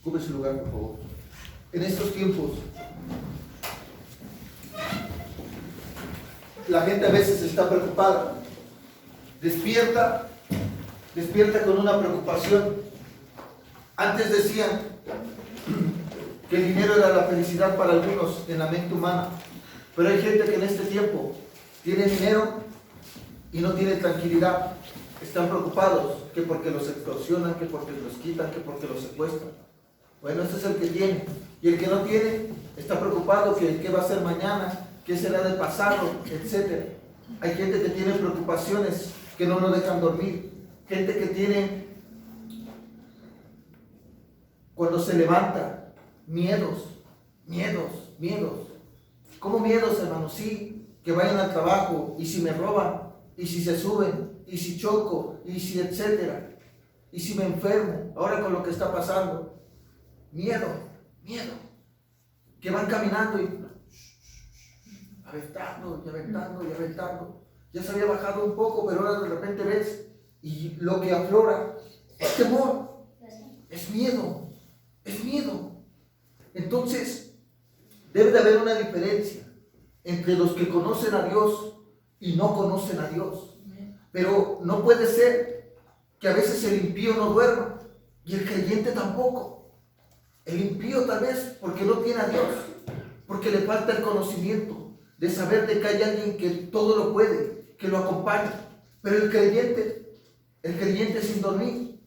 Ocupe su lugar, por favor. En estos tiempos, la gente a veces está preocupada. Despierta con una preocupación. Antes decían que el dinero era la felicidad para algunos en la mente humana, pero hay gente que en este tiempo tiene dinero y no tiene tranquilidad. Están preocupados que porque los extorsionan, que porque los quitan, que porque los secuestran. Bueno, ese es el que tiene. Y el que no tiene está preocupado que qué va a ser mañana, qué será del pasado, etc. Hay gente que tiene preocupaciones que no lo dejan dormir. Gente que tiene, cuando se levanta, miedos. ¿Cómo miedos, hermanos? Sí, que vayan al trabajo, y si me roban, y si se suben, y si choco, y si etcétera, y si me enfermo, ahora con lo que está pasando. Miedo. Que van caminando y aventando. Ya se había bajado un poco, pero ahora de repente ves, y lo que aflora es temor, es miedo. Entonces, debe de haber una diferencia entre los que conocen a Dios y no conocen a Dios. Pero no puede ser que a veces el impío no duerma y el creyente tampoco. El impío tal vez porque no tiene a Dios, porque le falta el conocimiento de saber de que hay alguien que todo lo puede, que lo acompaña. Pero el creyente sin dormir,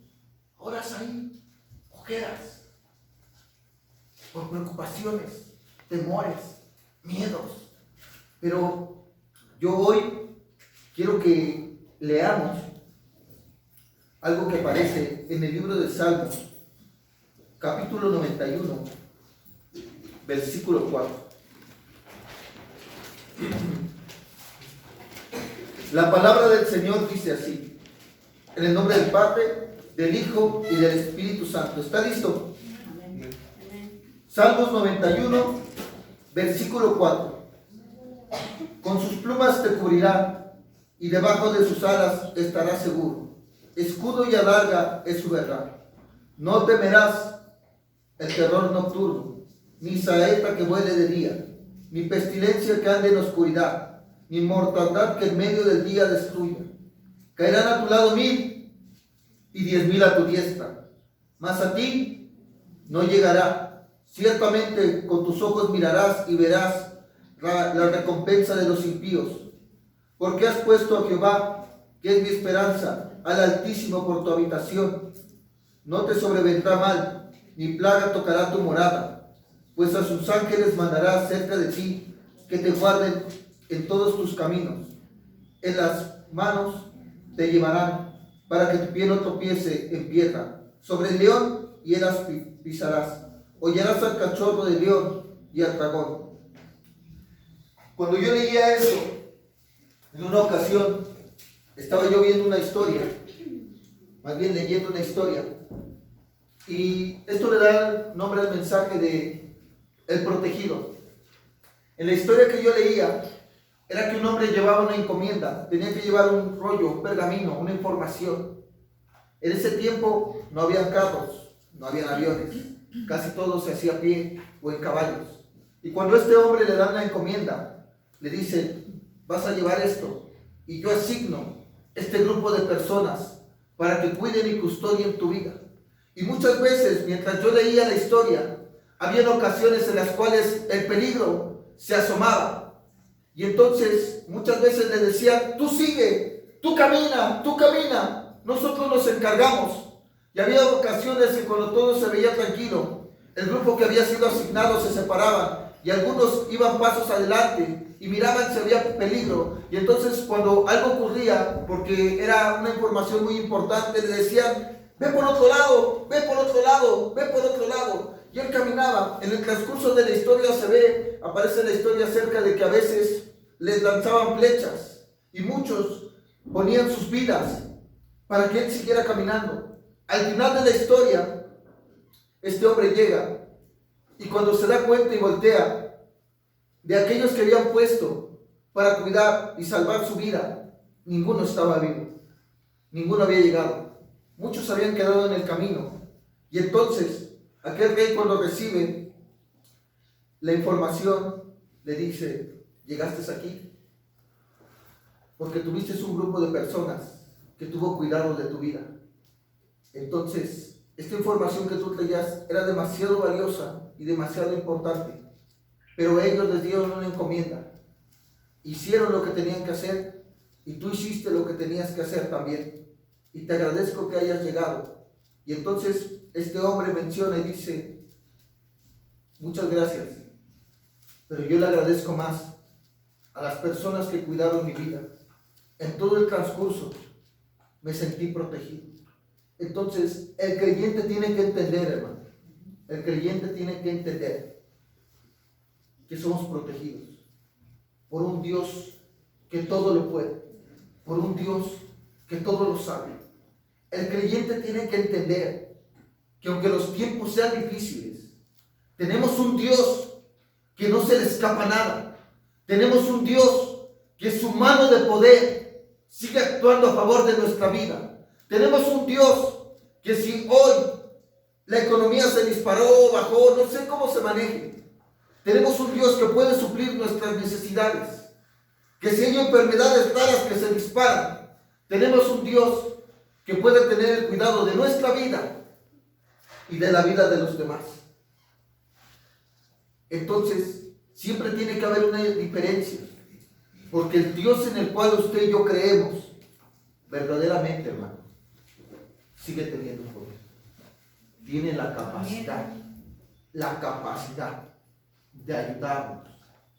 horas ahí, ojeras, por preocupaciones, temores, miedos. Pero yo hoy quiero que leamos algo que aparece en el libro de Salmos, capítulo 91, versículo 4. La palabra del Señor dice así: en el nombre del Padre, del Hijo y del Espíritu Santo. ¿Está listo? Amén. Salmos 91, versículo 4. Con sus plumas te cubrirá, y debajo de sus alas estarás seguro. Escudo y adarga es su verdad. No temerás el terror nocturno, ni saeta que vuele de día, ni pestilencia que ande en oscuridad, ni mortandad que en medio del día destruya. Caerán a tu lado 1000 y 10,000 a tu diestra, mas a ti no llegará. Ciertamente con tus ojos mirarás y verás la recompensa de los impíos. Porque has puesto a Jehová, que es mi esperanza, al Altísimo por tu habitación. No te sobrevendrá mal, ni plaga tocará tu morada, pues a sus ángeles mandará cerca de ti, que te guarden en todos tus caminos. En las manos te llevarán, para que tu pie no tropiece en piedra. Sobre el león y eras pisarás. Hollarás al cachorro del león y al dragón. Cuando yo leía eso, en una ocasión, estaba yo viendo una historia, más bien leyendo una historia, y esto le da nombre al mensaje de El Protegido. En la historia que yo leía, era que un hombre llevaba una encomienda, tenía que llevar un rollo, un pergamino, una información. En ese tiempo no había carros, no había aviones, casi todo se hacía a pie o en caballos. Y cuando a este hombre le dan la encomienda, le dicen: vas a llevar esto, y yo asigno este grupo de personas para que cuiden y custodien tu vida. Y muchas veces, mientras yo leía la historia, había ocasiones en las cuales el peligro se asomaba. Y entonces, muchas veces le decían: tú sigue, tú camina, nosotros nos encargamos. Y había ocasiones en cuando todo se veía tranquilo, el grupo que había sido asignado se separaban, y algunos iban pasos adelante y miraban si había peligro. Y entonces, cuando algo ocurría, porque era una información muy importante, le decían: ve por otro lado. Y él caminaba. En el transcurso de la historia aparece la historia acerca de que a veces les lanzaban flechas, y muchos ponían sus vidas para que él siguiera caminando. Al final de la historia, este hombre llega, y cuando se da cuenta y voltea, de aquellos que habían puesto para cuidar y salvar su vida, ninguno estaba vivo, ninguno había llegado. Muchos habían quedado en el camino. Y entonces, Aquel rey, cuando recibe la información, le dice: llegaste aquí porque tuviste un grupo de personas que tuvo cuidado de tu vida. Entonces, esta información que tú traías era demasiado valiosa y demasiado importante, pero ellos les dieron una encomienda, hicieron lo que tenían que hacer, y tú hiciste lo que tenías que hacer también, y te agradezco que hayas llegado. Y entonces este hombre menciona y dice: muchas gracias, pero yo le agradezco más a las personas que cuidaron mi vida. En todo el transcurso me sentí protegido. Entonces, el creyente tiene que entender, hermano, el creyente tiene que entender que somos protegidos por un Dios que todo lo puede, por un Dios que todo lo sabe. El creyente tiene que entender que aunque los tiempos sean difíciles, tenemos un Dios que no se le escapa nada. Tenemos un Dios que su mano de poder sigue actuando a favor de nuestra vida. Tenemos un Dios que si hoy la economía se disparó, bajó, no sé cómo se maneje, tenemos un Dios que puede suplir nuestras necesidades. Que si hay enfermedades raras que se disparan, tenemos un Dios que puede tener el cuidado de nuestra vida y de la vida de los demás. Entonces, siempre tiene que haber una diferencia, porque el Dios en el cual usted y yo creemos, verdaderamente, hermano, sigue teniendo poder. Tiene la capacidad de ayudarnos,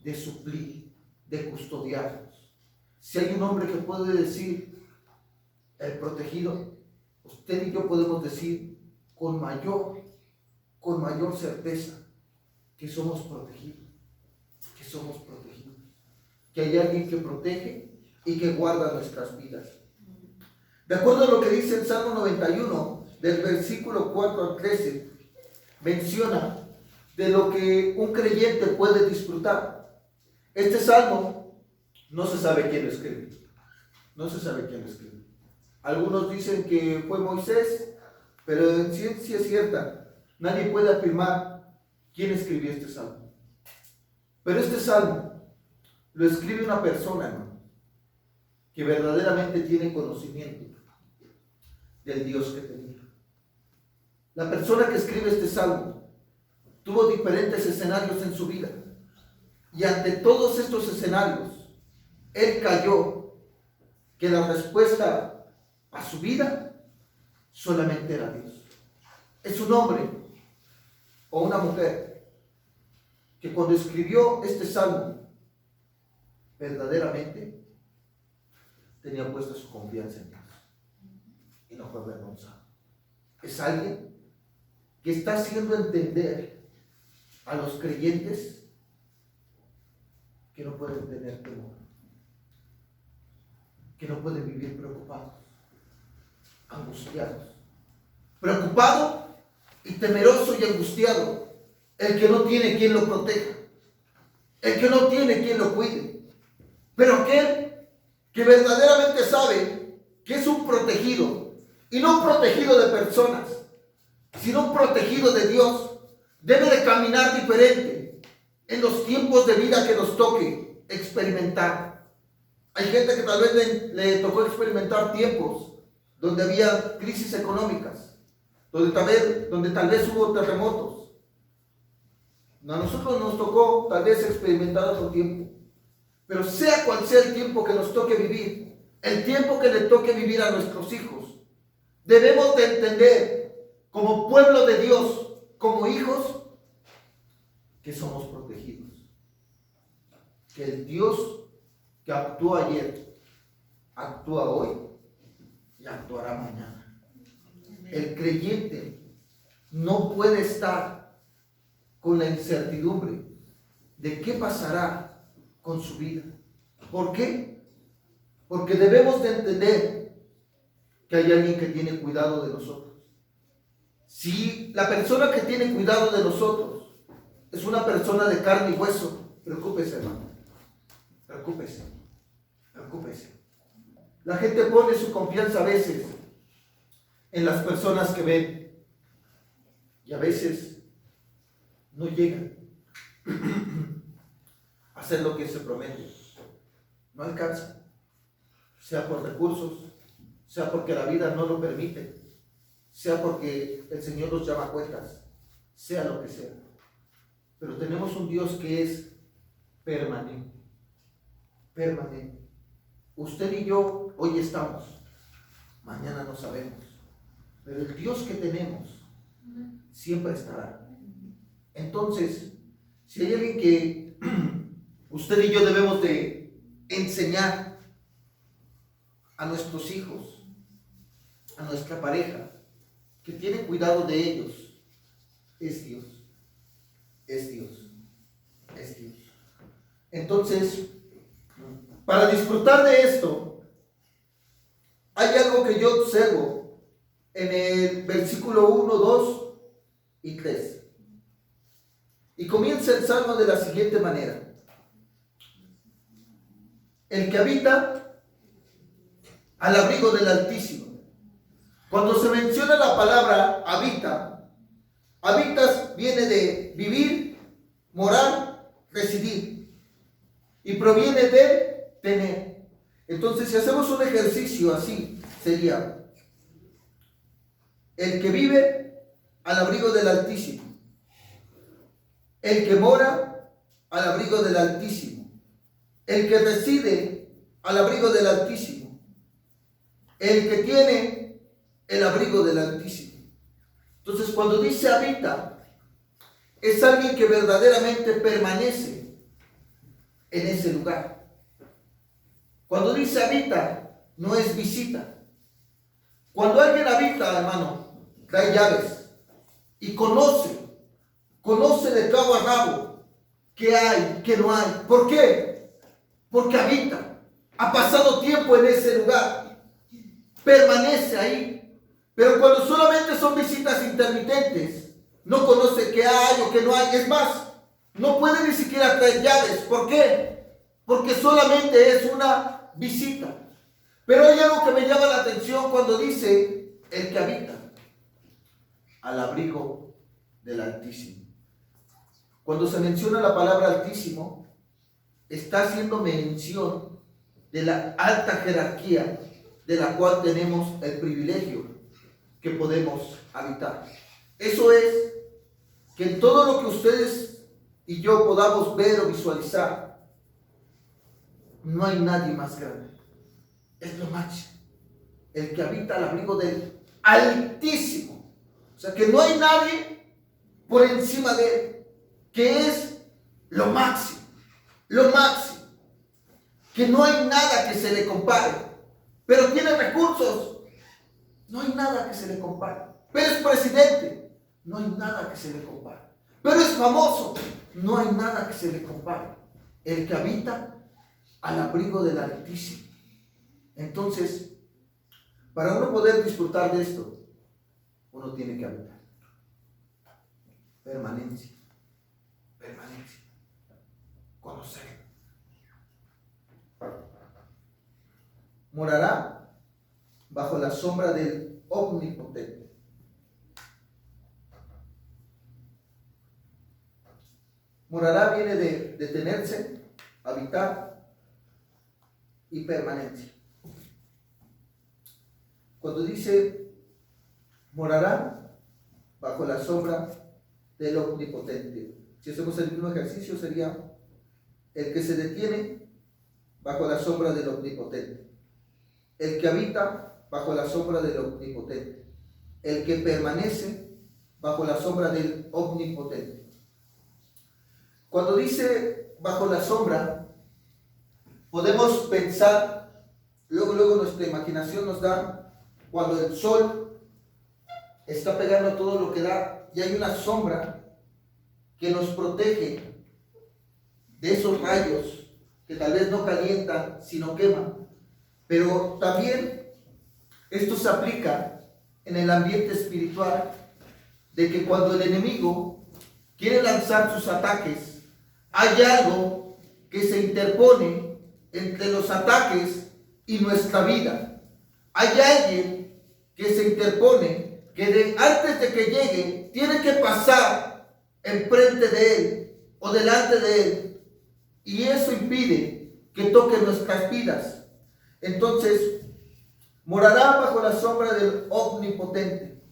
de suplir, de custodiarnos. Si hay un hombre que puede decir el protegido, usted y yo podemos decir con mayor certeza que somos protegidos, que hay alguien que protege y que guarda nuestras vidas. De acuerdo a lo que dice el Salmo 91, del versículo 4 al 13, menciona de lo que un creyente puede disfrutar. Este salmo no se sabe quién lo escribe. Algunos dicen que fue Moisés, pero en ciencia es cierta, nadie puede afirmar quién escribió este salmo. Pero este salmo lo escribe una persona, hermano, que verdaderamente tiene conocimiento del Dios que tenía. La persona que escribe este salmo tuvo diferentes escenarios en su vida, y ante todos estos escenarios, él cayó que la respuesta a su vida solamente era Dios. Es un hombre o una mujer que cuando escribió este salmo, verdaderamente tenía puesta su confianza en Dios y no fue avergonzado. Es alguien que está haciendo entender a los creyentes que no pueden tener temor, que no pueden vivir preocupados, angustiados. Preocupado y temeroso y angustiado el que no tiene quien lo proteja, el que no tiene quien lo cuide. Pero aquel que verdaderamente sabe que es un protegido, y no un protegido de personas, sino un protegido de Dios, debe de caminar diferente en los tiempos de vida que nos toque experimentar. Hay gente que tal vez le tocó experimentar tiempos donde había crisis económicas, donde tal vez hubo terremotos. A nosotros nos tocó tal vez experimentar otro tiempo, pero sea cual sea el tiempo que nos toque vivir, el tiempo que le toque vivir a nuestros hijos, debemos de entender como pueblo de Dios, como hijos, que somos protegidos, que el Dios que actuó ayer actúa hoy y actuará mañana. El creyente no puede estar con la incertidumbre de qué pasará con su vida. ¿Por qué? Porque debemos de entender que hay alguien que tiene cuidado de nosotros. Si la persona que tiene cuidado de nosotros es una persona de carne y hueso, preocúpese, hermano. Preocúpese. La gente pone su confianza a veces en las personas que ven, y a veces no llegan a hacer lo que se promete. No alcanza, sea por recursos, sea porque la vida no lo permite, sea porque el Señor los llama a cuentas, sea lo que sea. Pero tenemos un Dios que es permanente, permanente. Usted y yo hoy estamos, mañana no sabemos, pero el Dios que tenemos siempre estará. Entonces, si hay alguien que usted y yo debemos de enseñar a nuestros hijos, a nuestra pareja, que tiene cuidado de ellos, es Dios, es Dios, es Dios. Entonces, para disfrutar de esto, hay algo que yo observo en el versículo 1, 2 y 3. Y comienza el salmo de la siguiente manera: el que habita al abrigo del Altísimo. Cuando se menciona la palabra habita, habitas viene de vivir, morar, residir, y proviene de tener. Entonces, si hacemos un ejercicio así, sería el que vive al abrigo del Altísimo, el que mora al abrigo del Altísimo, el que reside al abrigo del Altísimo, el que tiene el abrigo del Altísimo. Entonces, cuando dice habita, es alguien que verdaderamente permanece en ese lugar. Cuando dice habita, no es visita. Cuando alguien habita, hermano, trae llaves y conoce de cabo a rabo qué hay, qué no hay. ¿Por qué? Porque habita, ha pasado tiempo en ese lugar, permanece ahí. Pero cuando solamente son visitas intermitentes, no conoce qué hay o qué no hay. Es más, no puede ni siquiera traer llaves. ¿Por qué? Porque solamente es una visita. Pero hay algo que me llama la atención cuando dice el que habita al abrigo del Altísimo. Cuando se menciona la palabra Altísimo, está haciendo mención de la alta jerarquía de la cual tenemos el privilegio que podemos habitar. Eso es, que en todo lo que ustedes y yo podamos ver o visualizar, no hay nadie más grande. Es lo máximo. El que habita al abrigo del Altísimo. O sea, que no hay nadie por encima de él, que es lo máximo, lo máximo. Que no hay nada que se le compare. Pero tiene recursos. No hay nada que se le compare. Pero es presidente. No hay nada que se le compare. Pero es famoso. No hay nada que se le compare. El que habita al abrigo del Altísimo. Entonces, para uno poder disfrutar de esto, uno tiene que habitar. Permanencia. Permanencia. Conocer. Morará bajo la sombra del Omnipotente. Morará viene de detenerse, habitar y permanencia. Cuando dice morará bajo la sombra del Omnipotente, si hacemos el mismo ejercicio, sería el que se detiene bajo la sombra del Omnipotente, el que habita bajo la sombra del Omnipotente, el que permanece bajo la sombra del Omnipotente. Cuando dice bajo la sombra, podemos pensar, luego nuestra imaginación nos da, cuando el sol está pegando todo lo que da y hay una sombra que nos protege de esos rayos que tal vez no calientan, sino queman. Pero también esto se aplica en el ambiente espiritual, de que cuando el enemigo quiere lanzar sus ataques, hay algo que se interpone entre los ataques y nuestra vida. Hay alguien que se interpone, que antes de que llegue, tiene que pasar enfrente de Él o delante de Él, y eso impide que toque nuestras vidas. Entonces, morará bajo la sombra del Omnipotente.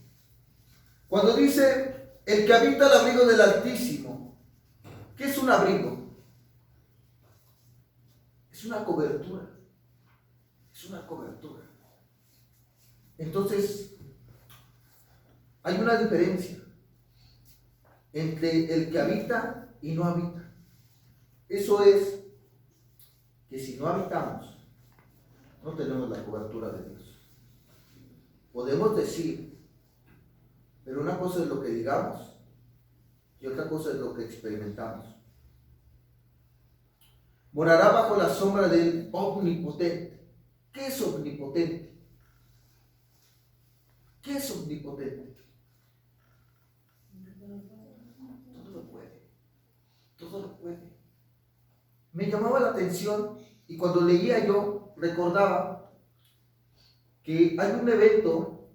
Cuando dice el que habita el abrigo del Altísimo, ¿qué es un abrigo? Es una cobertura. Es una cobertura. Entonces, hay una diferencia entre el que habita y no habita. Eso es que si no habitamos, no tenemos la cobertura de Dios. Podemos decir, pero una cosa es lo que digamos y otra cosa es lo que experimentamos. Morará bajo la sombra del Omnipotente. ¿Qué es omnipotente? ¿Qué es omnipotente? Todo lo puede. Todo lo puede. Me llamaba la atención y cuando leía yo recordaba que hay un evento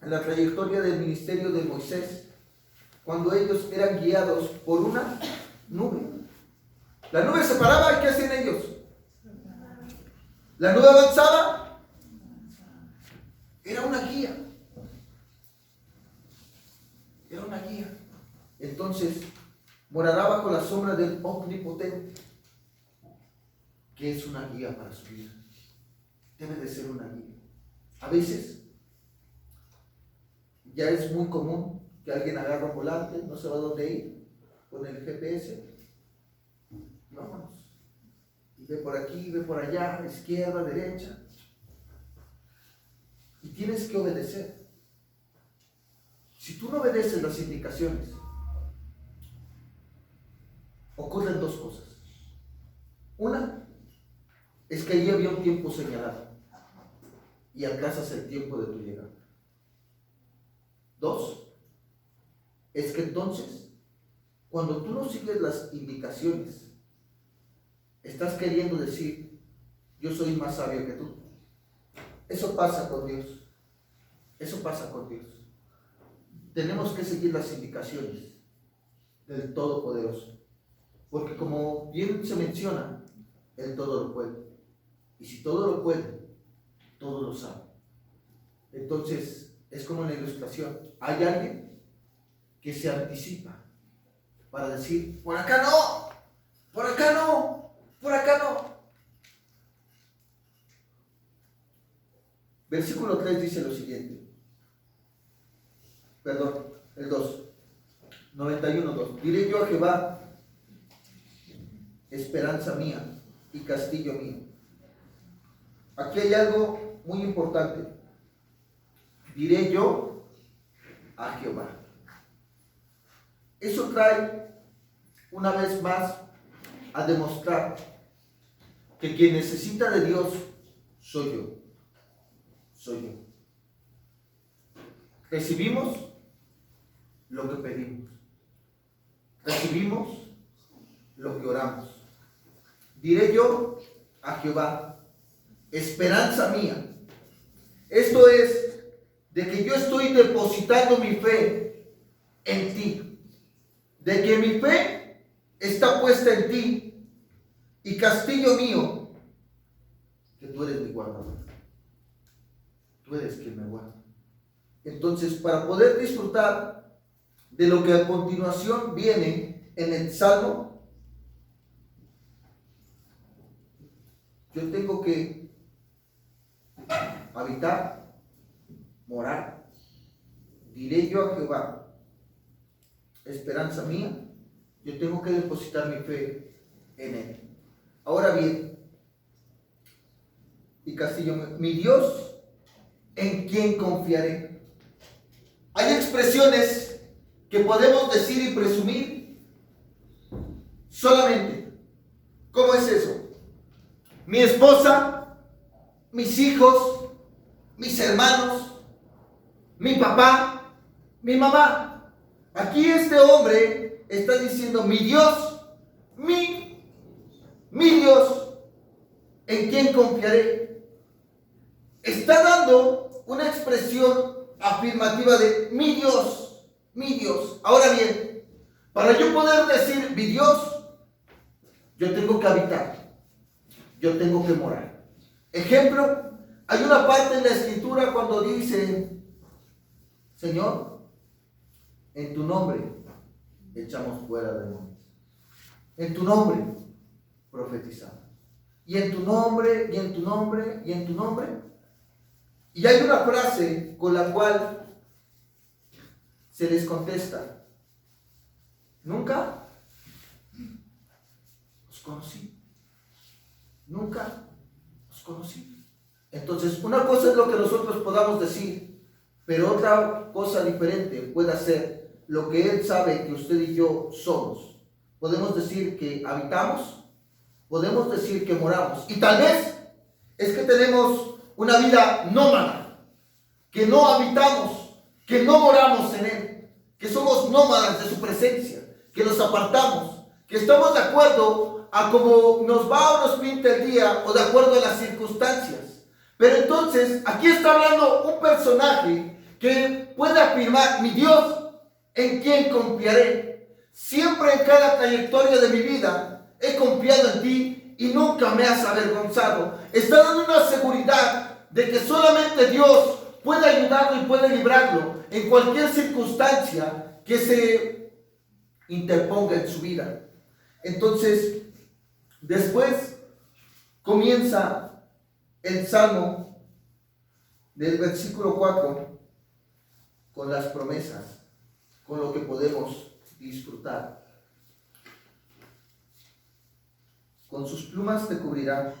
en la trayectoria del ministerio de Moisés cuando ellos eran guiados por una nube. La nube se paraba y ¿qué hacían ellos? La nube avanzaba. Era una guía. Era una guía. Entonces, morará bajo la sombra del Omnipotente, que es una guía para su vida. Debe de ser una guía. A veces, ya es muy común que alguien agarra un volante, no sabe a dónde ir, con el GPS, vámonos. Y ve por aquí, ve por allá, izquierda, derecha. Y tienes que obedecer. Si tú no obedeces las indicaciones, ocurren dos cosas. Una es que allí había un tiempo señalado y atrasas el tiempo de tu llegada. Dos, es que entonces, cuando tú no sigues las indicaciones, estás queriendo decir, yo soy más sabio que tú. Eso pasa con Dios. Eso pasa con Dios. Tenemos que seguir las indicaciones del Todopoderoso. Porque como bien se menciona, Él todo lo puede. Y si todo lo puede, todo lo sabe. Entonces, es como en la ilustración. Hay alguien que se anticipa para decir, por acá no, por acá no, por acá no. Versículo 3 dice lo siguiente. Perdón, el 2. 91:2. Diré yo a Jehová, esperanza mía y castillo mío. Aquí hay algo muy importante. Diré yo a Jehová. Eso trae una vez más a demostrar que quien necesita de Dios soy yo. Soy yo. Recibimos lo que pedimos. Recibimos lo que oramos. Diré yo a Jehová, esperanza mía. Esto es de que yo estoy depositando mi fe en ti. De que mi fe está puesta en ti. Y castillo mío, que tú eres mi guardador. Tú eres quien me guarda. Entonces, para poder disfrutar de lo que a continuación viene en el Salmo, yo tengo que habitar, morar. Diré yo a Jehová, esperanza mía, yo tengo que depositar mi fe en Él. Ahora bien, y castillo, mi Dios, ¿en quién confiaré? Hay expresiones que podemos decir y presumir solamente. ¿Cómo es eso? Mi esposa, mis hijos, mis hermanos, mi papá, mi mamá. Aquí este hombre está diciendo, mi Dios, mi Dios, ¿en quién confiaré? Está dando una expresión afirmativa de mi Dios, mi Dios. Ahora bien, Para yo poder decir mi Dios, yo tengo que habitar, yo tengo que morar. Ejemplo, hay una parte en la escritura cuando dice, Señor, en tu nombre echamos fuera demonios. En tu nombre profetizamos. Y en tu nombre, y en tu nombre, y en tu nombre. Y hay una frase con la cual se les contesta, nunca os conocí. Nunca os conocí. Entonces, una cosa es lo que nosotros podamos decir, pero otra cosa diferente puede ser lo que Él sabe que usted y yo somos. Podemos decir que habitamos, podemos decir que moramos. Y tal vez es que tenemos una vida nómada, que no habitamos, que no moramos en Él, que somos nómadas de su presencia, que nos apartamos, que estamos de acuerdo a cómo nos va o nos pinta el día o de acuerdo a las circunstancias. Pero entonces, aquí está hablando un personaje que puede afirmar, mi Dios, ¿en quién confiaré? Siempre en cada trayectoria de mi vida he confiado en ti y nunca me has avergonzado. Está dando una seguridad de que solamente Dios puede ayudarlo y puede librarlo en cualquier circunstancia que se interponga en su vida. Entonces, después comienza el Salmo del versículo 4 con las promesas, con lo que podemos disfrutar. Con sus plumas te cubrirá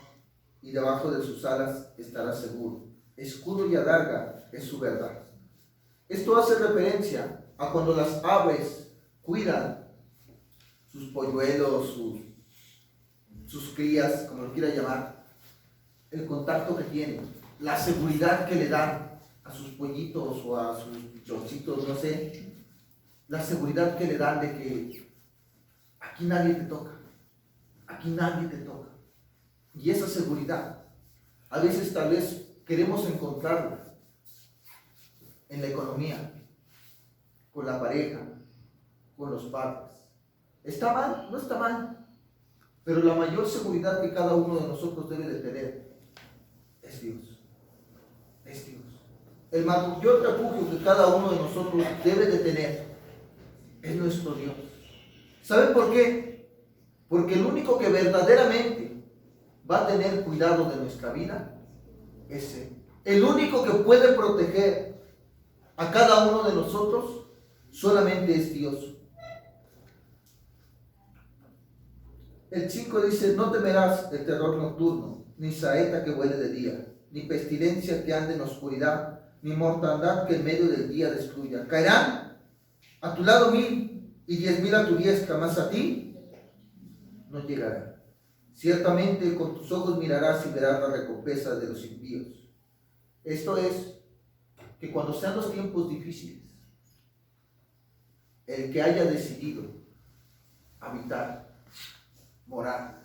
y debajo de sus alas estarás seguro. Escudo y adarga es su verdad. Esto hace referencia a cuando las aves cuidan sus polluelos, sus crías, como lo quiera llamar, el contacto que tienen, la seguridad que le dan a sus pollitos o a sus pichoncitos, no sé, la seguridad que le dan de que aquí nadie te toca, aquí nadie te toca. Y esa seguridad, a veces tal vez queremos encontrarla en la economía, con la pareja, con los padres. ¿Está mal? No está mal. Pero la mayor seguridad que cada uno de nosotros debe de tener es Dios. Es Dios. El mayor refugio que cada uno de nosotros debe de tener es nuestro Dios. ¿Saben por qué? Porque el único que verdaderamente va a tener cuidado de nuestra vida es Él. El único que puede proteger a cada uno de nosotros solamente es Dios. El 5 dice, no temerás el terror nocturno, ni saeta que vuele de día, ni pestilencia que ande en oscuridad, ni mortandad que en medio del día destruya. Caerán a tu lado 1000 y 10,000 a tu diestra, mas a ti no llegará. Ciertamente con tus ojos mirarás y verás la recompensa de los impíos. Esto es, que cuando sean los tiempos difíciles, el que haya decidido habitar, morar,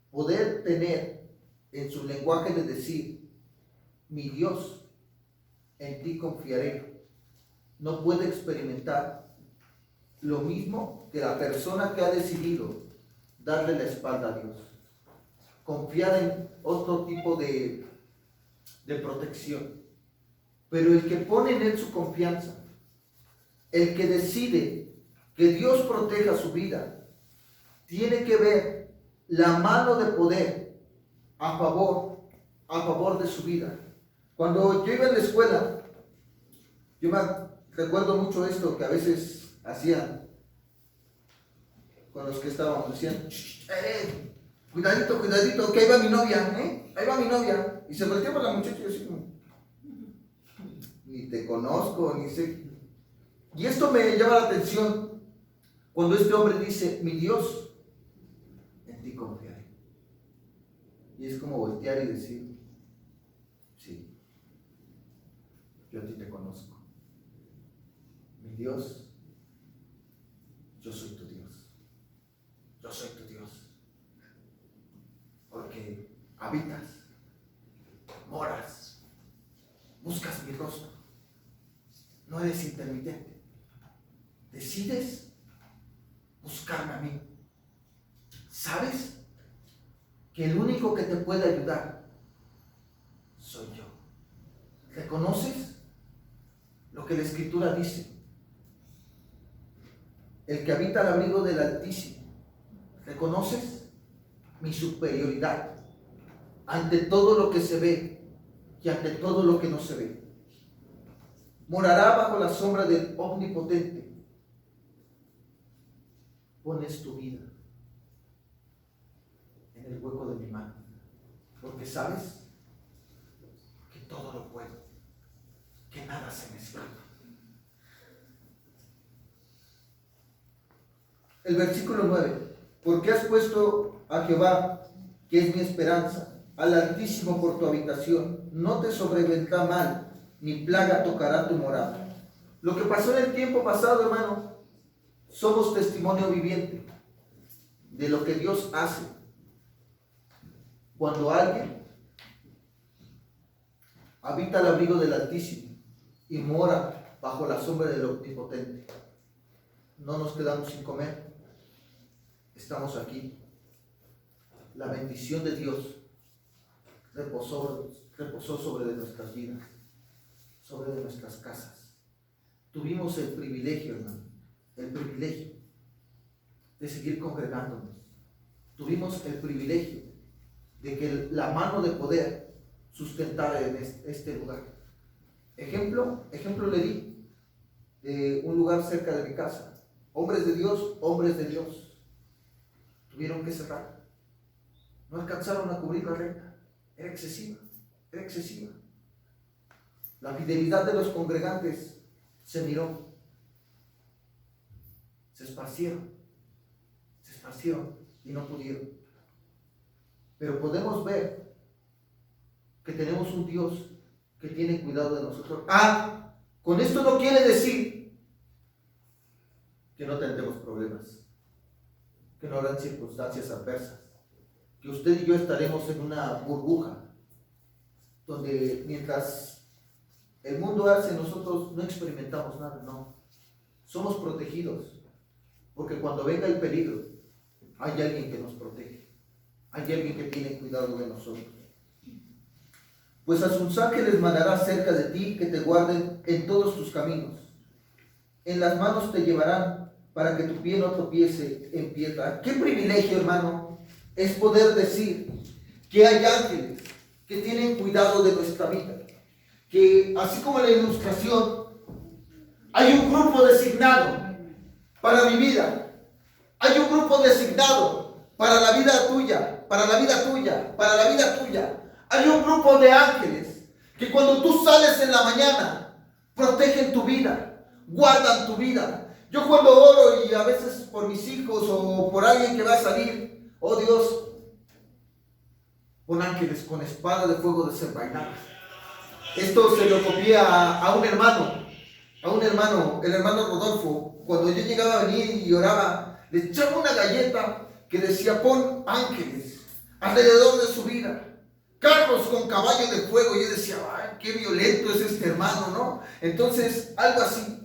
poder tener en su lenguaje de decir, mi Dios, en ti confiaré, no puede experimentar lo mismo que la persona que ha decidido darle la espalda a Dios, confiar en otro tipo de protección. Pero el que pone en Él su confianza, el que decide que Dios proteja su vida, tiene que ver la mano de poder a favor de su vida. Cuando yo iba en la escuela, yo me recuerdo mucho esto que a veces hacían con los que estábamos, decían, cuidadito, cuidadito, que ahí va mi novia, ahí va mi novia. Y se volteaba la muchacha y yo así como, ni te conozco, ni sé. Y esto me llama la atención cuando este hombre dice, mi Dios, en ti confiaré. Y es como voltear y decir, sí, yo a ti te conozco. Mi Dios, yo soy tu Dios. Yo soy tu Dios. Porque habitas, moras, buscas mi rostro. No eres intermitente. Decides buscarme a mí. ¿Sabes que el único que te puede ayudar soy yo? ¿Reconoces lo que la Escritura dice? El que habita al abrigo del Altísimo. ¿Reconoces mi superioridad ante todo lo que se ve y ante todo lo que no se ve? Morará bajo la sombra del Omnipotente. Pones tu vida en el hueco de mi mano, porque sabes que todo lo puedo, que nada se me escapa. El versículo 9. Porque has puesto a Jehová, que es mi esperanza, al Altísimo por tu habitación. No te sobrevendrá mal, ni plaga tocará tu morada. Lo que pasó en el tiempo pasado, hermano, somos testimonio viviente de lo que Dios hace cuando alguien habita al abrigo del Altísimo y mora bajo la sombra del Omnipotente. No nos quedamos sin comer. Estamos aquí. La bendición de Dios reposó sobre nuestras vidas, sobre nuestras casas. Tuvimos el privilegio, hermano, el privilegio de seguir congregándonos. Tuvimos el privilegio de que la mano de poder sustentara en este lugar. Ejemplo le di de un lugar cerca de mi casa. Hombres de Dios, tuvieron que cerrar. No alcanzaron a cubrir la renta. Era excesiva. La fidelidad de los congregantes se miró. Se esparcieron y no pudieron. Pero podemos ver que tenemos un Dios que tiene cuidado de nosotros. Con esto no quiere decir que no tendremos problemas, que no habrán circunstancias adversas, que usted y yo estaremos en una burbuja donde mientras el mundo hace, nosotros no experimentamos nada. No, somos protegidos, porque cuando venga el peligro hay alguien que nos protege, hay alguien que tiene cuidado de nosotros. Pues a sus ángeles mandará cerca de ti, que te guarden en todos tus caminos. En las manos te llevarán, para que tu pie no tropiece en piedra. Qué privilegio, hermano, es poder decir que hay ángeles que tienen cuidado de nuestra vida. Que así como en la ilustración, hay un grupo designado para mi vida. Hay un grupo designado para la vida tuya, para la vida tuya, para la vida tuya. Hay un grupo de ángeles que cuando tú sales en la mañana, protegen tu vida, guardan tu vida. Yo cuando oro y a veces por mis hijos o por alguien que va a salir, oh Dios, pon ángeles con espada de fuego desenvainadas. Esto se lo copié a un hermano, el hermano Rodolfo. Cuando yo llegaba a venir y oraba, le echaba una galleta que decía: pon ángeles alrededor de su vida, carros con caballos de fuego. Y yo decía: ay, qué violento es este hermano, ¿no? Entonces, algo así.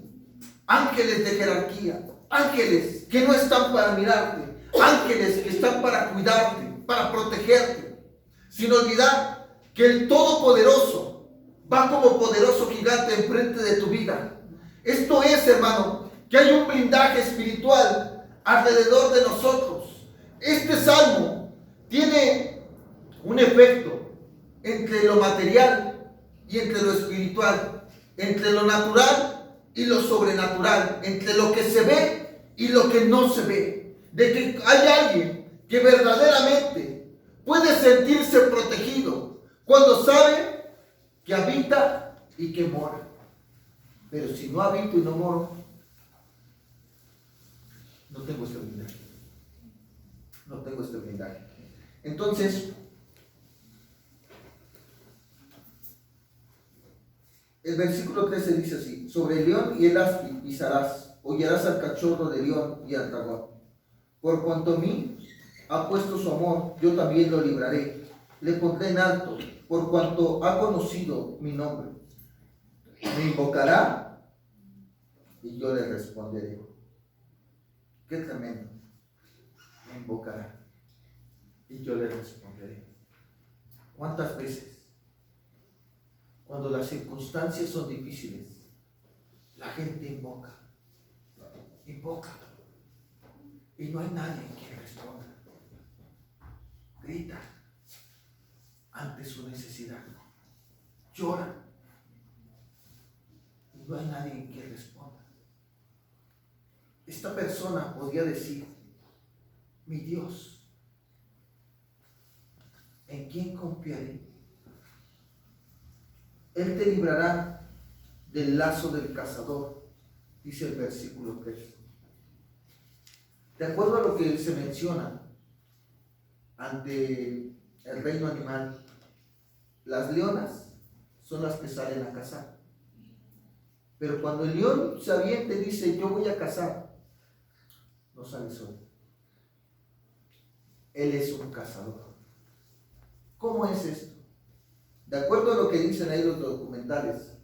Ángeles de jerarquía, ángeles que no están para mirarte, ángeles que están para cuidarte, para protegerte, sin olvidar que el Todopoderoso va como poderoso gigante enfrente de tu vida. Esto es, hermano, que hay un blindaje espiritual alrededor de nosotros. Este salmo tiene un efecto entre lo material y entre lo espiritual, entre lo natural y lo sobrenatural, entre lo que se ve y lo que no se ve. De que hay alguien que verdaderamente puede sentirse protegido cuando sabe que habita y que mora. Pero si no habito y no moro, no tengo este blindaje. No tengo este blindaje. Entonces, el versículo 13 dice así: sobre el león y el áspid pisarás, hollarás al cachorro de león y al dragón. Por cuanto a mí ha puesto su amor, yo también lo libraré. Le pondré en alto, por cuanto ha conocido mi nombre. Me invocará y yo le responderé. qué tremendo. Me invocará y yo le responderé. ¿Cuántas veces, cuando las circunstancias son difíciles, la gente invoca, y no hay nadie quien responda? Grita ante su necesidad, llora, y no hay nadie que responda. Esta persona podría decir: mi Dios, ¿en quién confiaré? Él te librará del lazo del cazador, dice el versículo 3. De acuerdo a lo que se menciona ante el reino animal, las leonas son las que salen a cazar. Pero cuando el león se avienta y dice: yo voy a cazar, no sale solo. Él es un cazador. ¿Cómo es esto? De acuerdo a lo que dicen ahí los documentales,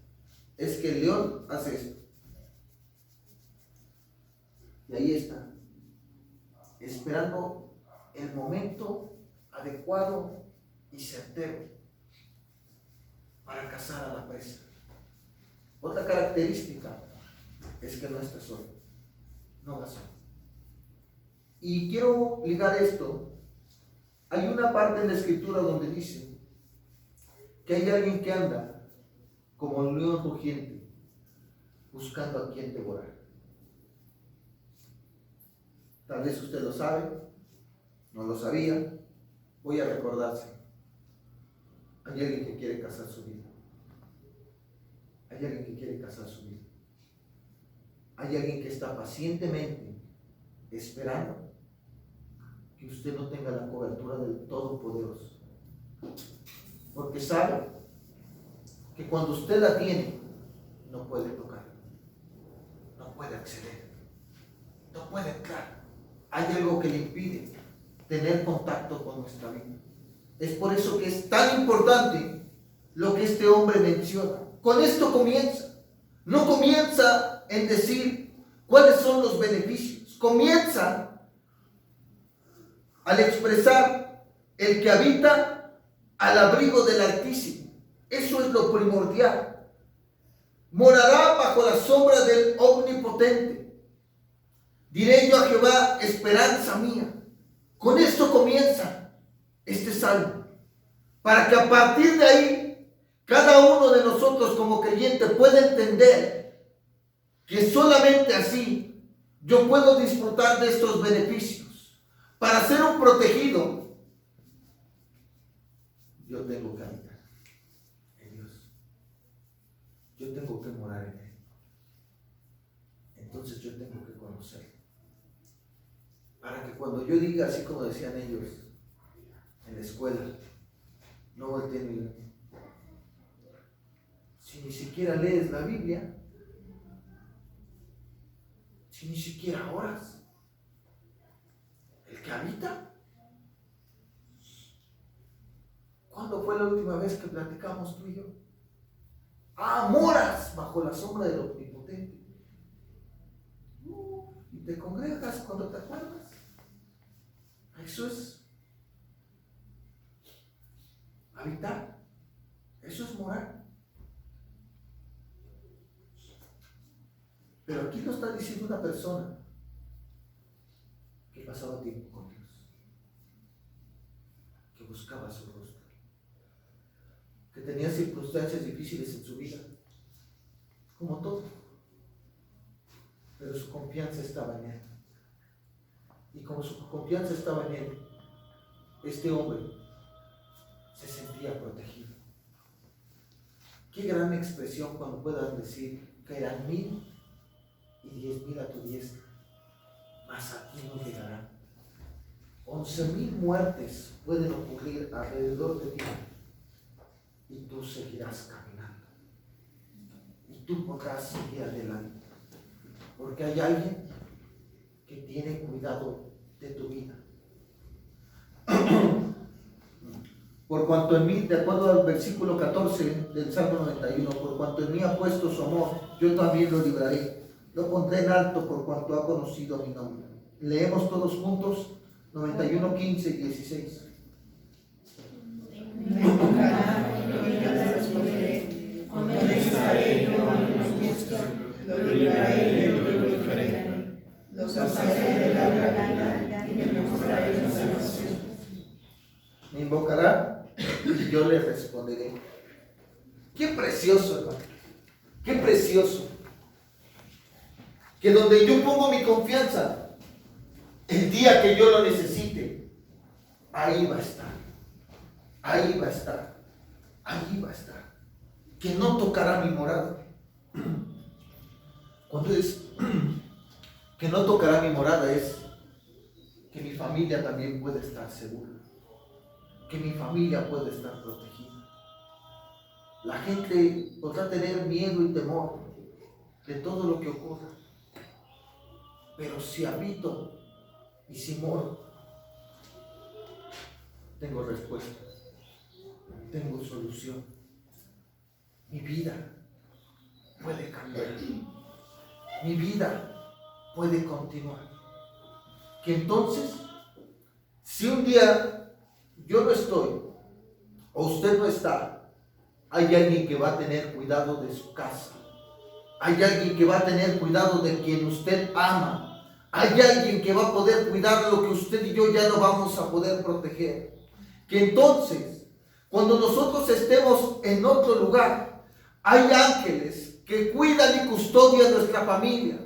es que el león hace esto. Y ahí está, esperando el momento adecuado y certero para cazar a la presa. Otra característica es que no está solo, no va solo. Y quiero ligar esto. Hay una parte en la escritura donde dice que hay alguien que anda como un león rugiente buscando a quien devorar. Tal vez usted lo sabe, no lo sabía, voy a recordárselo. Hay alguien que quiere cazar su vida. Hay alguien que quiere cazar su vida. Hay alguien que está pacientemente esperando que usted no tenga la cobertura del Todopoderoso. Porque sabe que cuando usted la tiene, no puede tocar, no puede acceder, no puede entrar. Hay algo que le impide tener contacto con nuestra vida. Es por eso que es tan importante lo que este hombre menciona. Con esto comienza. No comienza en decir cuáles son los beneficios. Comienza al expresar el que habita al abrigo del Altísimo. Eso es lo primordial. Morará bajo la sombra del Omnipotente. Diré yo a Jehová, esperanza mía. Con esto comienza este salmo, para que a partir de ahí cada uno de nosotros como creyente pueda entender que solamente así yo puedo disfrutar de estos beneficios. Para ser un protegido, yo tengo que habitar en Dios. Yo tengo que morar en Él. Entonces yo tengo que conocerlo. Para que cuando yo diga, así como decían ellos en la escuela, no volteen a mirar. Si ni siquiera lees la Biblia, si ni siquiera oras, el que habita. ¿Cuándo fue la última vez que platicamos tú y yo? Moras bajo la sombra del Omnipotente. Y te congregas cuando te acuerdas. Eso es habitar. Eso es morar. Pero aquí lo está diciendo una persona que pasaba tiempo con Dios, que buscaba su rostro, que tenía circunstancias difíciles en su vida, como todo, pero su confianza estaba en Él. Y como su confianza estaba en Él, este hombre se sentía protegido. Qué gran expresión cuando puedan decir: caerán 1000 y 10,000 a tu diestra, mas a ti no llegarán. 11,000 muertes pueden ocurrir alrededor de ti y tú seguirás caminando. Y tú podrás seguir adelante. Porque hay alguien que tiene cuidado de tu vida. Por cuanto en mí, de acuerdo al versículo 14 del Salmo 91, por cuanto en mí ha puesto su amor, yo también lo libraré. Lo pondré en alto por cuanto ha conocido mi nombre. Leemos todos juntos 91, 15 y 16. Me invocará y yo le responderé. Contestaré yo en los justos, lo libraré y lo glorificaré. Lo sacaré de la vida y le mostraré la salvación. Me invocará y yo le responderé. Qué precioso, hermano. Qué precioso. Que donde yo pongo mi confianza, el día que yo lo necesite, ahí va a estar. Ahí va a estar. Ahí va a estar. Que no tocará mi morada. Cuando es que no tocará mi morada, es que mi familia también puede estar segura. Que mi familia puede estar protegida. La gente podrá tener miedo y temor de todo lo que ocurra. Pero si habito y si moro, tengo respuesta, tengo solución. Mi vida puede cambiar. Mi vida puede continuar. Que entonces, si un día yo no estoy o usted no está, hay alguien que va a tener cuidado de su casa. Hay alguien que va a tener cuidado de quien usted ama. Hay alguien que va a poder cuidar lo que usted y yo ya no vamos a poder proteger. Que entonces, cuando nosotros estemos en otro lugar, hay ángeles que cuidan y custodian nuestra familia,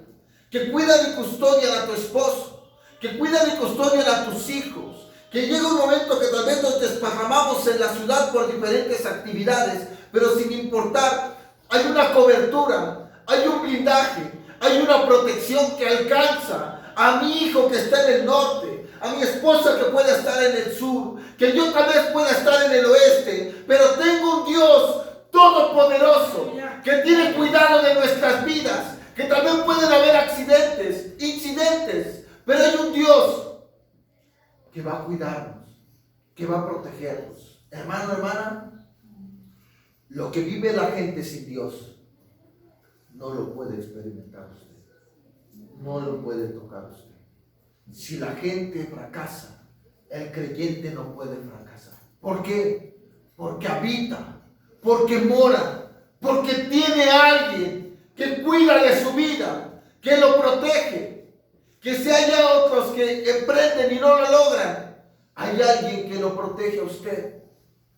que cuidan y custodian a tu esposo, que cuidan y custodian a tus hijos. Que llega un momento que tal vez nos desparramamos en la ciudad por diferentes actividades, pero sin importar, hay una cobertura, hay un blindaje, hay una protección que alcanza a mi hijo que está en el norte, a mi esposa que puede estar en el sur, que yo tal vez pueda estar en el oeste, pero tengo un Dios todopoderoso que tiene cuidado de nuestras vidas, que también pueden haber accidentes, incidentes, pero hay un Dios que va a cuidarnos, que va a protegernos. Hermano, hermana, lo que vive la gente sin Dios no lo puede experimentar usted, no lo puede tocar usted. Si la gente fracasa, el creyente no puede fracasar. ¿Por qué? Porque habita, porque mora, porque tiene a alguien que cuida de su vida, que lo protege. Que si haya otros que emprenden y no lo logran, hay alguien que lo protege a usted.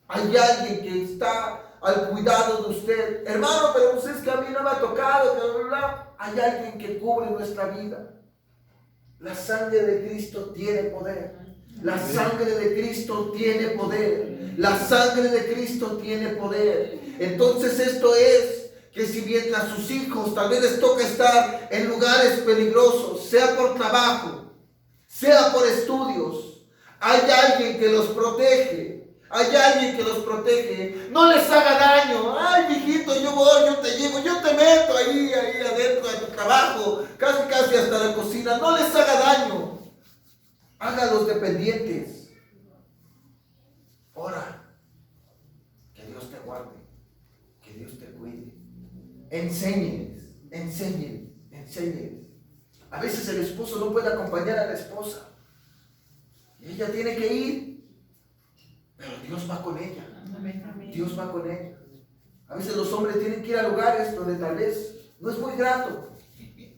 Hay alguien que está al cuidado de usted. Hermano, pero pues es que a mí no me ha tocado, bla, bla, bla. Hay alguien que cubre nuestra vida. La sangre de Cristo tiene poder. La sangre de Cristo tiene poder. La sangre de Cristo tiene poder. Entonces esto es que si bien a sus hijos tal vez les toca estar en lugares peligrosos, sea por trabajo, sea por estudios, hay alguien que los protege. Hay alguien que los protege. No les haga daño. Ay, hijito, yo voy, yo te llevo, yo te meto ahí adentro de tu trabajo, casi hasta la cocina. No les haga daño. Hágalos dependientes. Ora. Que Dios te guarde. Que Dios te cuide. Enséñeles. A veces el esposo no puede acompañar a la esposa. Y ella tiene que ir. Pero Dios va con ella. Dios va con ella. A veces los hombres tienen que ir a lugares donde tal vez no es muy grato.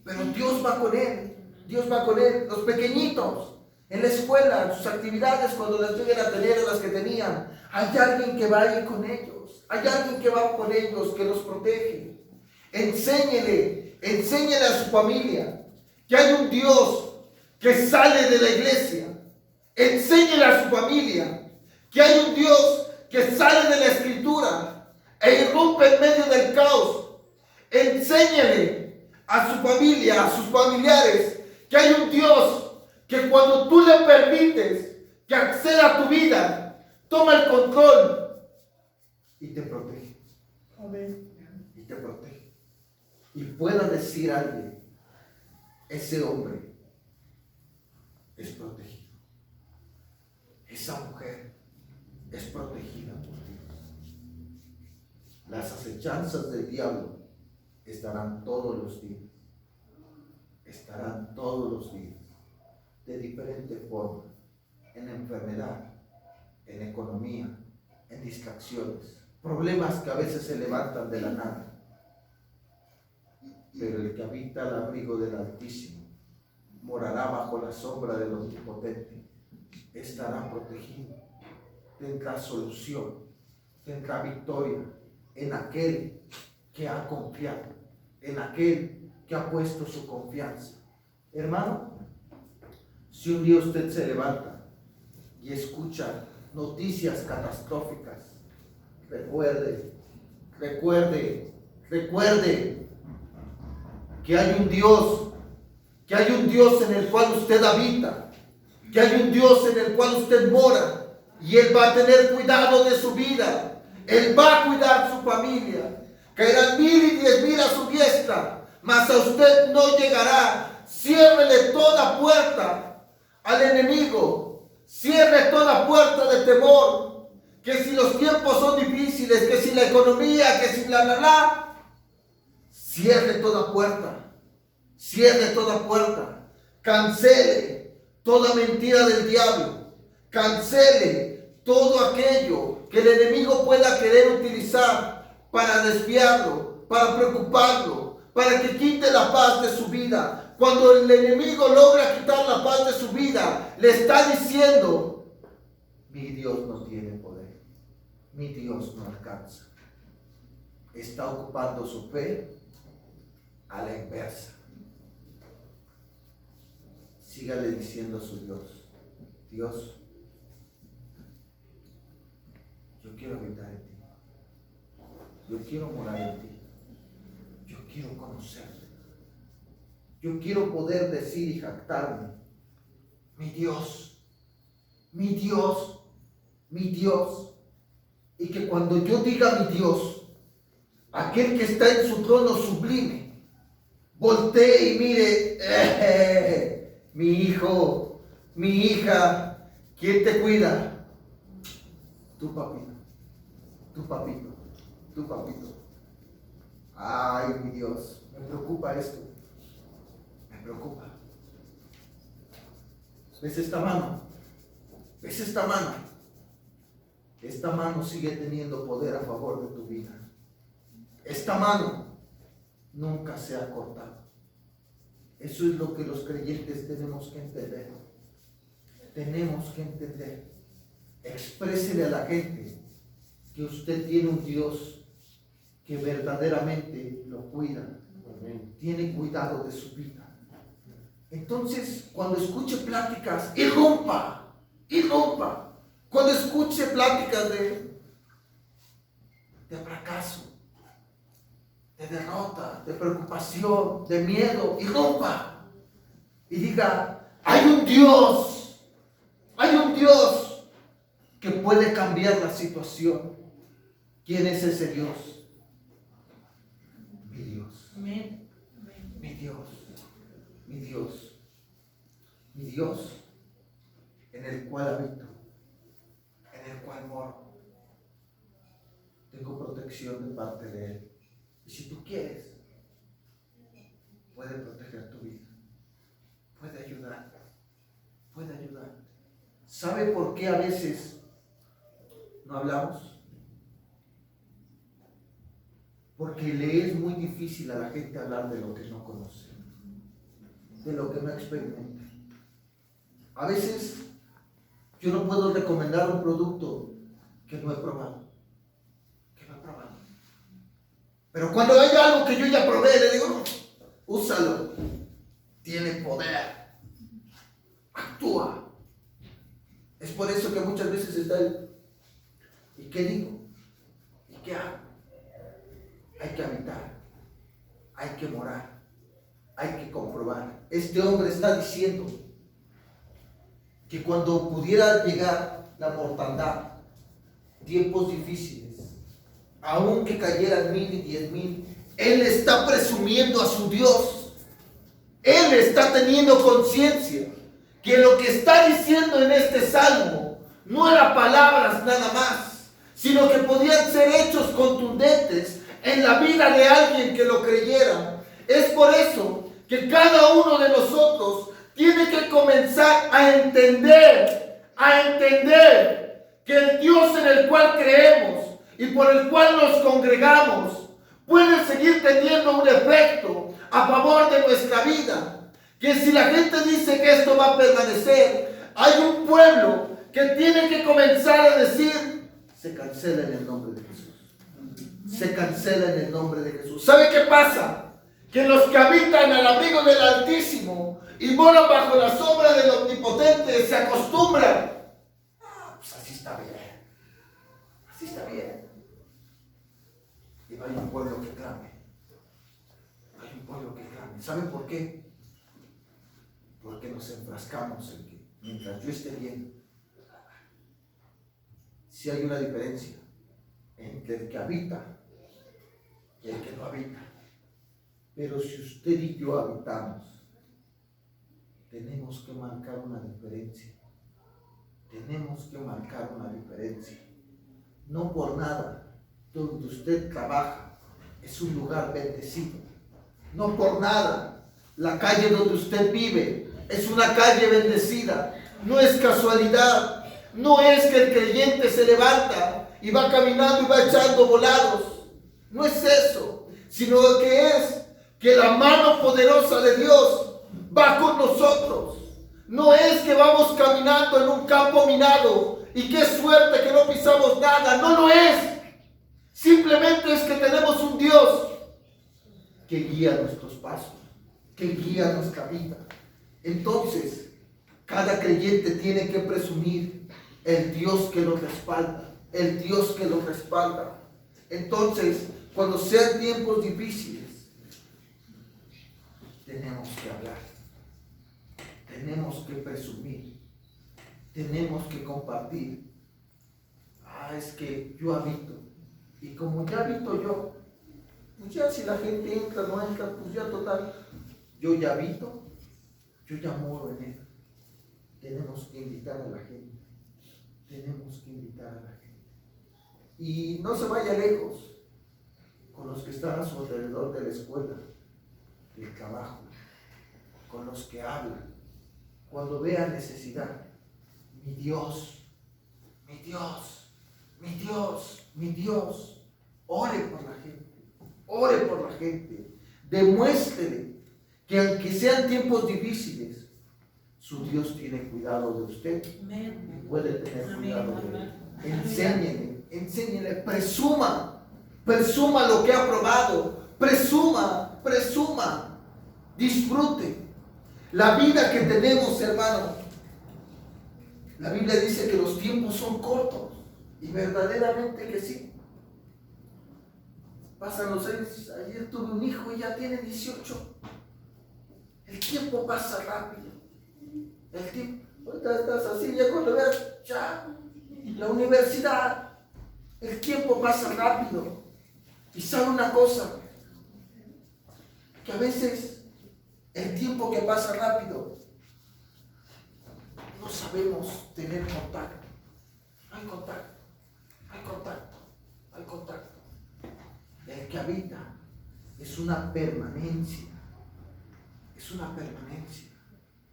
Pero Dios va con él. Dios va con él. Los pequeñitos, en la escuela, en sus actividades, cuando las lleguen a tener, las que tenían, hay alguien que va a ir con ellos. Hay alguien que va con ellos, que los protege. Enséñele a su familia que hay un Dios que sale de la iglesia. Enséñele a su familia que hay un Dios que sale de la escritura e irrumpe en medio del caos. Enséñele a su familia, a sus familiares, que hay un Dios que cuando tú le permites que acceda a tu vida, toma el control y te protege. Amén. Y te protege. Y pueda decir a alguien, ese hombre es protegido. Esa mujer es protegida por Dios. Las acechanzas del diablo estarán todos los días. Estarán todos los días. de diferente forma, en enfermedad, en economía, en distracciones, problemas que a veces se levantan de la nada. Pero el que habita al abrigo del Altísimo morará bajo la sombra del Omnipotente, estará protegido, tendrá solución, tendrá victoria en aquel que ha confiado, en aquel que ha puesto su confianza. Hermano, si un día usted se levanta y escucha noticias catastróficas, recuerde que hay un Dios en el cual usted habita, que hay un Dios en el cual usted mora, y Él va a tener cuidado de su vida, Él va a cuidar su familia. Caerán 1000 y 10,000 a su diestra, mas a usted no llegará. Ciérrele toda puerta al enemigo, cierre toda puerta de temor, que si los tiempos son difíciles, que si la economía, que si bla, cierre toda puerta, cancele toda mentira del diablo, cancele todo aquello que el enemigo pueda querer utilizar para desviarlo, para preocuparlo, para que quite la paz de su vida. Cuando el enemigo logra quitar la paz de su vida, le está diciendo: mi Dios no tiene poder, mi Dios no alcanza. Está ocupando su fe a la inversa. Sígale diciendo a su Dios: Dios, yo quiero habitar en ti, yo quiero morar en ti, yo quiero conocerte, yo quiero poder decir y jactarme: mi Dios, mi Dios, mi Dios. Y que cuando yo diga mi Dios, aquel que está en su trono sublime, voltee y mire: mi hijo, mi hija, ¿quién te cuida? Tu papito, tu papito, tu papito. Ay, mi Dios, me preocupa esto, me preocupa. ¿Ves esta mano? ¿Ves esta mano? Esta mano sigue teniendo poder a favor de tu vida. Esta mano nunca se ha cortado. Eso es lo que los creyentes tenemos que entender. Tenemos que entender. Exprésele a la gente que usted tiene un Dios que verdaderamente lo cuida. Tiene cuidado de su vida. Entonces, cuando escuche pláticas, irrumpa. Cuando escuche pláticas de fracaso, de derrota, de preocupación, de miedo, irrumpa y diga: hay un Dios que puede cambiar la situación. ¿Quién es ese Dios? Mi Dios. Amén. Mi Dios. Mi Dios. Mi Dios, en el cual habito, en el cual moro. Tengo protección de parte de Él. Y si tú quieres, puede proteger tu vida, puede ayudarte, ¿Sabe por qué a veces no hablamos? Porque le es muy difícil a la gente hablar de lo que no conoce, de lo que no experimenta. A veces yo no puedo recomendar un producto que no he probado. Pero cuando hay algo que yo ya probé, le digo: úsalo. Tiene poder. Actúa. Es por eso que muchas veces está el: ¿y qué digo? ¿Y qué hago? Hay que habitar. Hay que morar. Hay que comprobar. Este hombre está diciendo que cuando pudiera llegar la mortandad, tiempos difíciles, aunque cayeran 1000 y 10,000, él está presumiendo a su Dios. Él está teniendo conciencia que lo que está diciendo en este salmo no eran palabras nada más, sino que podían ser hechos contundentes en la vida de alguien que lo creyera. Es por eso que cada uno de nosotros tiene que comenzar a entender que el Dios en el cual creemos y por el cual nos congregamos puede seguir teniendo un efecto a favor de nuestra vida. Que si la gente dice que esto va a permanecer, hay un pueblo que tiene que comenzar a decir, se cancela en el nombre de Jesús. Se cancela en el nombre de Jesús. ¿Sabe qué pasa? Que los que habitan al abrigo del Altísimo y moran bajo la sombra del Omnipotente se acostumbran. Pues así está bien. Así está bien. Y hay un pueblo que clame. Hay un pueblo que clame. ¿Saben por qué? Porque nos enfrascamos en que mientras yo esté bien, si hay una diferencia entre el que habita y el que no habita. Pero si usted y yo habitamos, tenemos que marcar una diferencia. Tenemos que marcar una diferencia. No por nada, donde usted trabaja es un lugar bendecido. No por nada, la calle donde usted vive es una calle bendecida. No es casualidad. No es que el creyente se levanta y va caminando y va echando volados. No es eso, sino que es que la mano poderosa de Dios va con nosotros. No es que vamos caminando en un campo minado y qué suerte que no pisamos nada. No lo es. Simplemente es que tenemos un Dios que guía nuestros pasos, que guía nuestra vida. Entonces, cada creyente tiene que presumir el Dios que lo respalda, el Dios que lo respalda. Entonces, cuando sean tiempos difíciles, tenemos que hablar, tenemos que presumir, tenemos que compartir. Es que yo habito, y como ya habito yo, pues ya si la gente entra o no entra, pues ya total, yo ya habito, yo ya moro en él. Tenemos que invitar a la gente, tenemos que invitar a la gente. Y no se vaya lejos con los que están a su alrededor de la escuela, del trabajo, con los que hablan. Cuando vea necesidad, mi Dios, mi Dios, mi Dios, mi Dios, ore por la gente, ore por la gente, demuéstrele que aunque sean tiempos difíciles, su Dios tiene cuidado de usted y puede tener cuidado de él. Enséñele, presuma lo que ha probado, presuma, disfrute. La vida que tenemos, hermano, la Biblia dice que los tiempos son cortos, y verdaderamente que sí. Pasan los años, ayer tuve un hijo y ya tiene 18. El tiempo pasa rápido. El tiempo, ahorita estás así, ya cuando veas, ya, la universidad, el tiempo pasa rápido. Y sabe una cosa, que a veces el tiempo que pasa rápido, no sabemos tener contacto. Hay contacto. El que habita es una permanencia,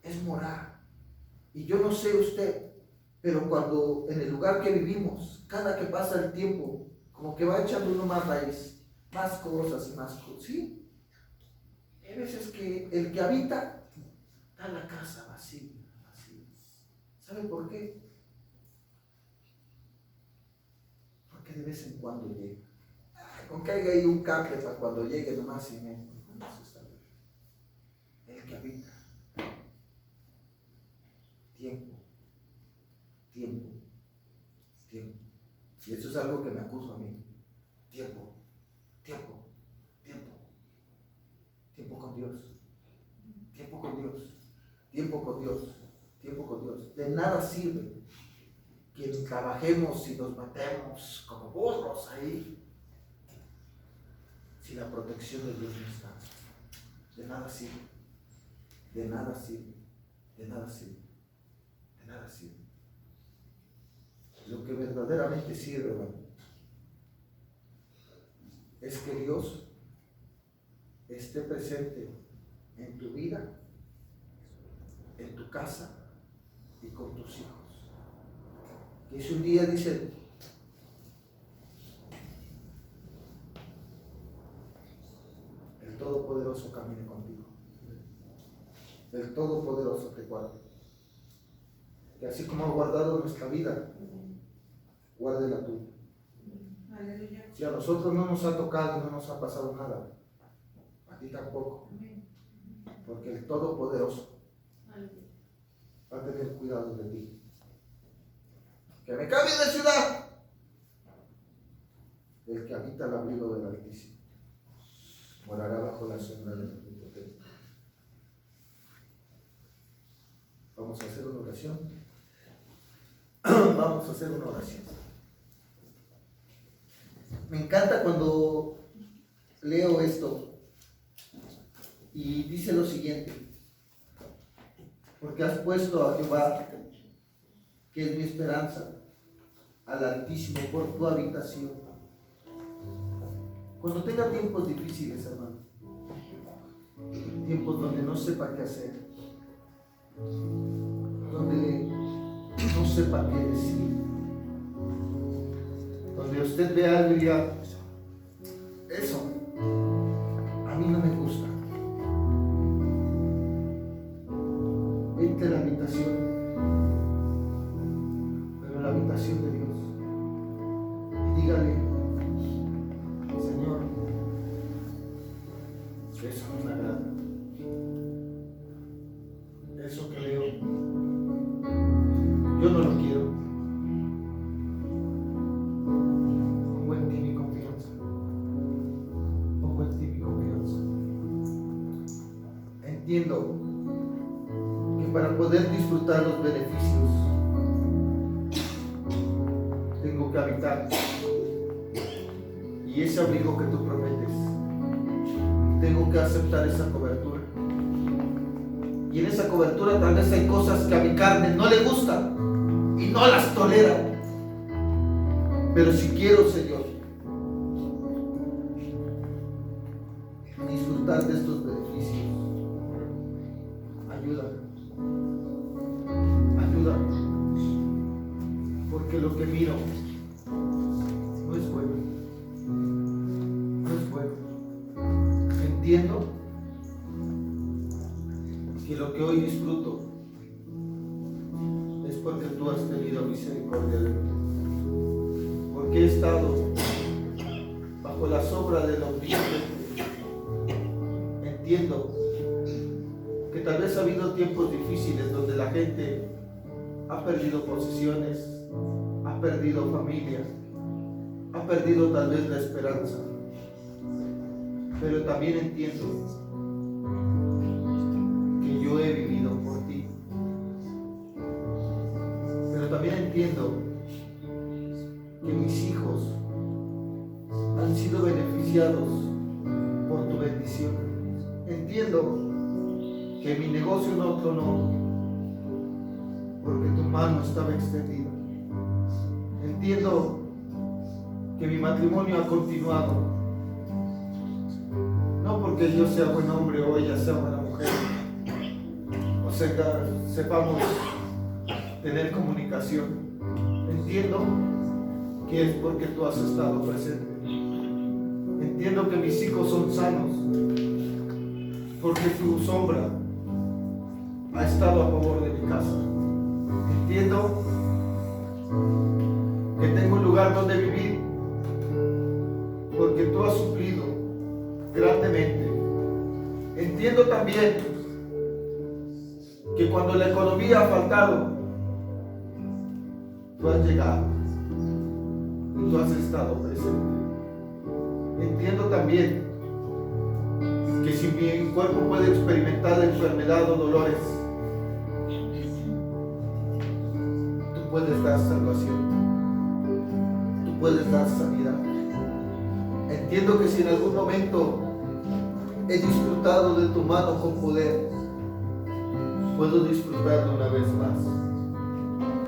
es morar. Y yo no sé usted, pero cuando en el lugar que vivimos, cada que pasa el tiempo, como que va echando uno más raíz, más cosas, ¿sí? Hay veces que el que habita está en la casa vacía. ¿Sabe por qué? Porque de vez en cuando llega. Con que haya ahí un cable para cuando llegue nomás y me... El que habita. Tiempo. Y eso es algo que me acuso a mí. Tiempo con Dios. De nada sirve que trabajemos y nos matemos como burros ahí si la protección de Dios no está. De nada sirve. Lo que verdaderamente sirve, hermano, es que Dios esté presente en tu vida, casa y con tus hijos. Que si un día dicen, el Todopoderoso camine contigo, el Todopoderoso te guarde, que así como ha guardado nuestra vida, guarde la tuya. Si a nosotros no nos ha tocado y no nos ha pasado nada, a ti tampoco, porque el Todopoderoso va a tener cuidado de ti. Que me cambie de ciudad el que habita el abrigo del Altísimo morará bajo la sombra del Omnipotente. Vamos a hacer una oración. Vamos a hacer una oración. Me encanta cuando leo esto y dice lo siguiente: porque has puesto a Jehová, que es mi esperanza, al Altísimo por tu habitación. Cuando tenga tiempos difíciles, hermano, tiempos donde no sepa qué hacer, donde no sepa qué decir, donde usted ve algo y diga, eso a mí no me gusta, entre la habitación, pero la habitación de Dios, y dígale, Señor, eso no me agrada, eso que leo, yo no lo quiero. Pongo en ti mi confianza, pongo en ti mi confianza. Entiendo que para poder disfrutar los beneficios tengo que habitar, y ese abrigo que tú prometes, tengo que aceptar esa cobertura. Y en esa cobertura tal vez hay cosas que a mi carne no le gustan y no las tolera. Pero si quiero, Señor, disfrutar de estos beneficios, ayúdame, ayúdame, porque lo que miro no es bueno, no es bueno. Entiendo que lo que hoy disfruto es porque tú has tenido misericordia de mí, porque he estado bajo la sombra del Omnipotente. Entiendo que tal vez ha habido tiempos difíciles donde la gente ha perdido posesiones, ha perdido familia, ha perdido tal vez la esperanza, pero también entiendo que yo he vivido por ti, pero también entiendo que mis hijos han sido beneficiados por tu bendición. Entiendo que mi negocio no tronó porque tu mano estaba extendida. Entiendo que mi matrimonio ha continuado, no porque yo sea buen hombre o ella sea buena mujer, o sea, sepamos tener comunicación. Entiendo que es porque tú has estado presente. Entiendo que mis hijos son sanos porque tu sombra ha estado a favor de mi casa. Entiendo que tengo un lugar donde vivir porque tú has suplido grandemente. Entiendo también que cuando la economía ha faltado, tú has llegado y tú has estado presente. Entiendo también que si mi cuerpo puede experimentar enfermedad o dolores, tú puedes dar salvación, tú puedes dar sanidad. Entiendo que si en algún momento he disfrutado de tu mano con poder, puedo disfrutarlo una vez más.